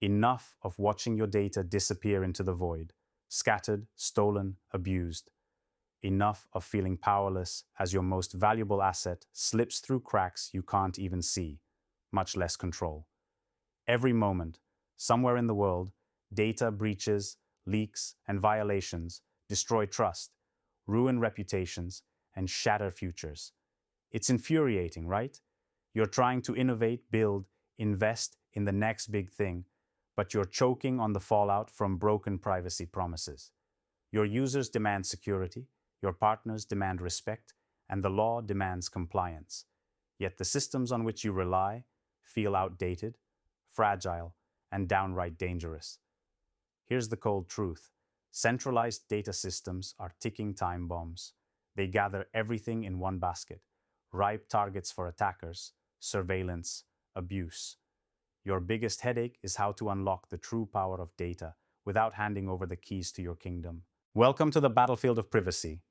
Enough of watching your data disappear into the void, scattered, stolen, abused. Enough of feeling powerless as your most valuable asset slips through cracks you can't even see, much less control. Every moment, somewhere in the world, data breaches, leaks, and violations destroy trust, ruin reputations, and shatter futures. It's infuriating, right? You're trying to innovate, build, invest in the next big thing, but you're choking on the fallout from broken privacy promises. Your users demand security, your partners demand respect, and the law demands compliance. Yet the systems on which you rely feel outdated, fragile, and downright dangerous. Here's the cold truth. Centralized data systems are ticking time bombs. They gather everything in one basket, ripe targets for attackers, surveillance, abuse. Your biggest headache is how to unlock the true power of data without handing over the keys to your kingdom. Welcome to the battlefield of privacy,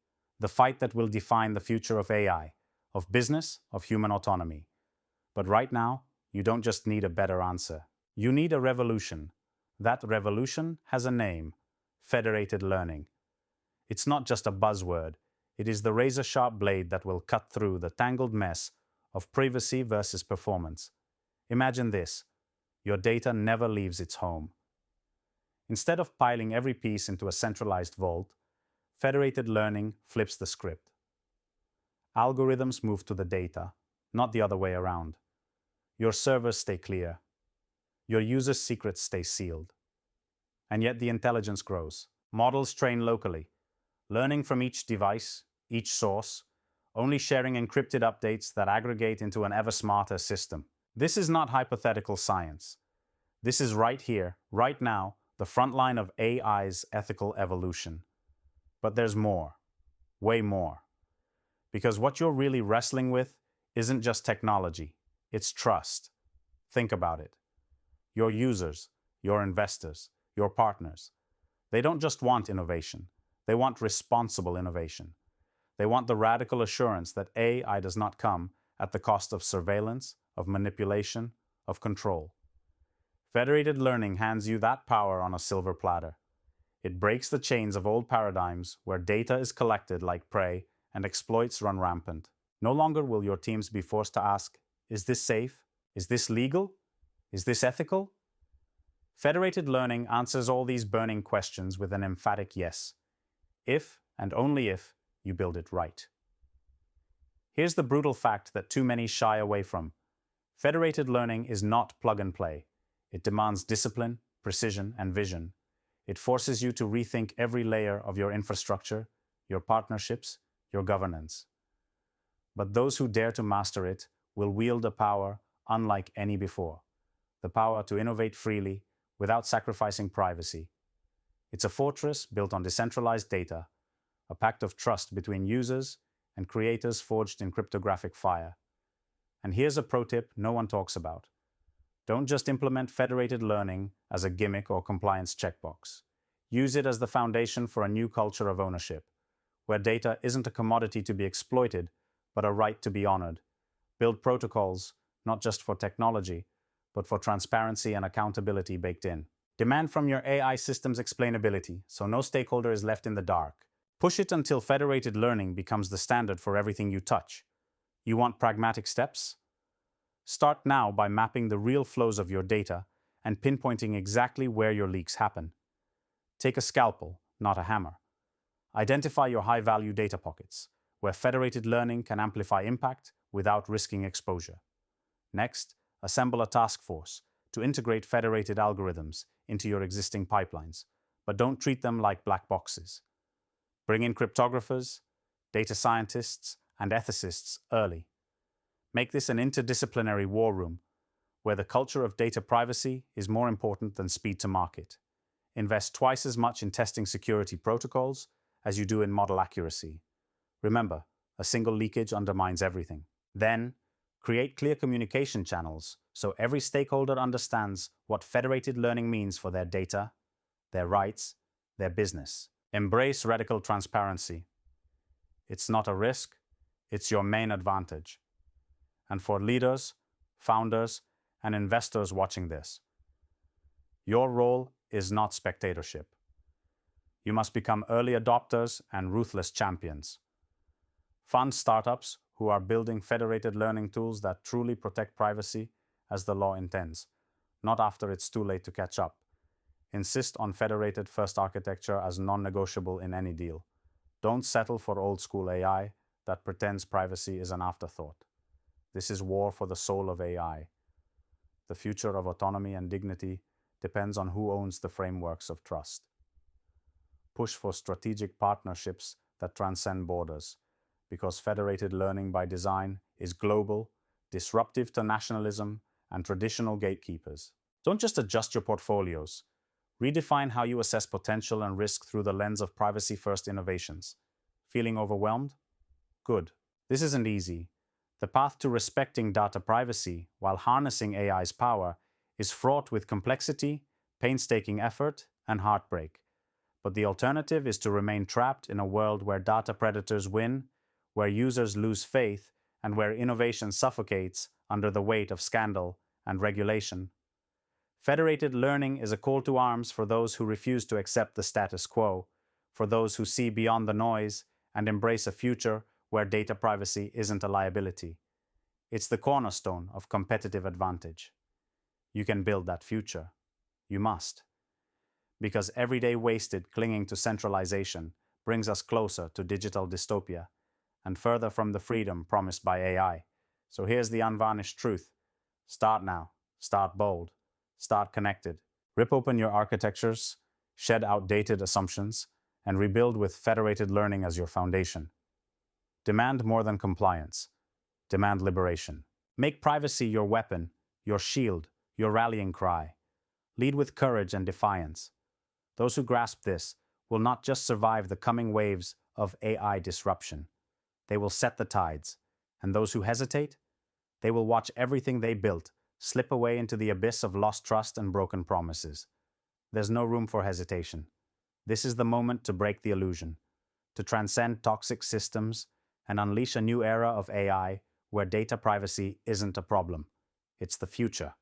the fight that will define the future of AI, of business, of human autonomy. But right now, you don't just need a better answer. You need a revolution. That revolution has a name: federated learning. It's not just a buzzword, it is the razor-sharp blade that will cut through the tangled mess of privacy versus performance. Imagine this: your data never leaves its home. Instead of piling every piece into a centralized vault, federated learning flips the script. Algorithms move to the data, not the other way around. Your servers stay clear. Your users' secrets stay sealed. And yet the intelligence grows. Models train locally, learning from each device, each source, only sharing encrypted updates that aggregate into an ever smarter system. This is not hypothetical science. This is right here, right now, the front line of AI's ethical evolution. But there's more, way more. Because what you're really wrestling with isn't just technology, it's trust. Think about it. Your users, your investors, your partners, they don't just want innovation, they want responsible innovation. They want the radical assurance that AI does not come at the cost of surveillance, of manipulation, of control. Federated learning hands you that power on a silver platter. It breaks the chains of old paradigms where data is collected like prey and exploits run rampant. No longer will your teams be forced to ask, is this safe? Is this legal? Is this ethical? Federated learning answers all these burning questions with an emphatic yes, if and only if you build it right. Here's the brutal fact that too many shy away from. Federated learning is not plug and play. It demands discipline, precision, and vision. It forces you to rethink every layer of your infrastructure, your partnerships, your governance. But those who dare to master it will wield a power unlike any before, the power to innovate freely without sacrificing privacy. It's a fortress built on decentralized data, a pact of trust between users and creators forged in cryptographic fire. And here's a pro tip no one talks about. Don't just implement federated learning as a gimmick or compliance checkbox. Use it as the foundation for a new culture of ownership, where data isn't a commodity to be exploited, but a right to be honored. Build protocols, not just for technology, but for transparency and accountability baked in. Demand from your AI systems explainability, so no stakeholder is left in the dark. Push it until federated learning becomes the standard for everything you touch. You want pragmatic steps? Start now by mapping the real flows of your data and pinpointing exactly where your leaks happen. Take a scalpel, not a hammer. Identify your high-value data pockets, where federated learning can amplify impact without risking exposure. Next, assemble a task force to integrate federated algorithms into your existing pipelines, but don't treat them like black boxes. Bring in cryptographers, data scientists, and ethicists early. Make this an interdisciplinary war room, where the culture of data privacy is more important than speed to market. Invest twice as much in testing security protocols as you do in model accuracy. Remember, a single leakage undermines everything. Then, create clear communication channels so every stakeholder understands what federated learning means for their data, their rights, their business. Embrace radical transparency. It's not a risk, it's your main advantage. And for leaders, founders, and investors watching this, Your role is not spectatorship. You must become early adopters and ruthless champions. Fund startups who are building federated learning tools that truly protect privacy as the law intends, not after it's too late to catch up. Insist on federated first architecture as non-negotiable in any deal. Don't settle for old-school AI that pretends privacy is an afterthought. This is war for the soul of AI. The future of autonomy and dignity depends on who owns the frameworks of trust. Push for strategic partnerships that transcend borders, because federated learning by design is global, disruptive to nationalism and traditional gatekeepers. Don't just adjust your portfolios. Redefine how you assess potential and risk through the lens of privacy-first innovations. Feeling overwhelmed? Good. This isn't easy. The path to respecting data privacy while harnessing AI's power is fraught with complexity, painstaking effort, and heartbreak. But the alternative is to remain trapped in a world where data predators win, where users lose faith, and where innovation suffocates under the weight of scandal and regulation. Federated learning is a call to arms for those who refuse to accept the status quo, for those who see beyond the noise and embrace a future where data privacy isn't a liability. It's the cornerstone of competitive advantage. You can build that future. You must. Because every day wasted clinging to centralization brings us closer to digital dystopia and further from the freedom promised by AI. So here's the unvarnished truth. Start now. Start bold. Start connected. Rip open your architectures, shed outdated assumptions, and rebuild with federated learning as your foundation. Demand more than compliance. Demand liberation. Make privacy your weapon, your shield, your rallying cry. Lead with courage and defiance. Those who grasp this will not just survive the coming waves of AI disruption. They will set the tides. And those who hesitate? They will watch everything they built slip away into the abyss of lost trust and broken promises. There's no room for hesitation. This is the moment to break the illusion, to transcend toxic systems and unleash a new era of AI where data privacy isn't a problem. It's the future.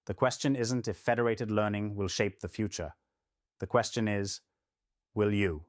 The question isn't if federated learning will shape the future. The question is, will you?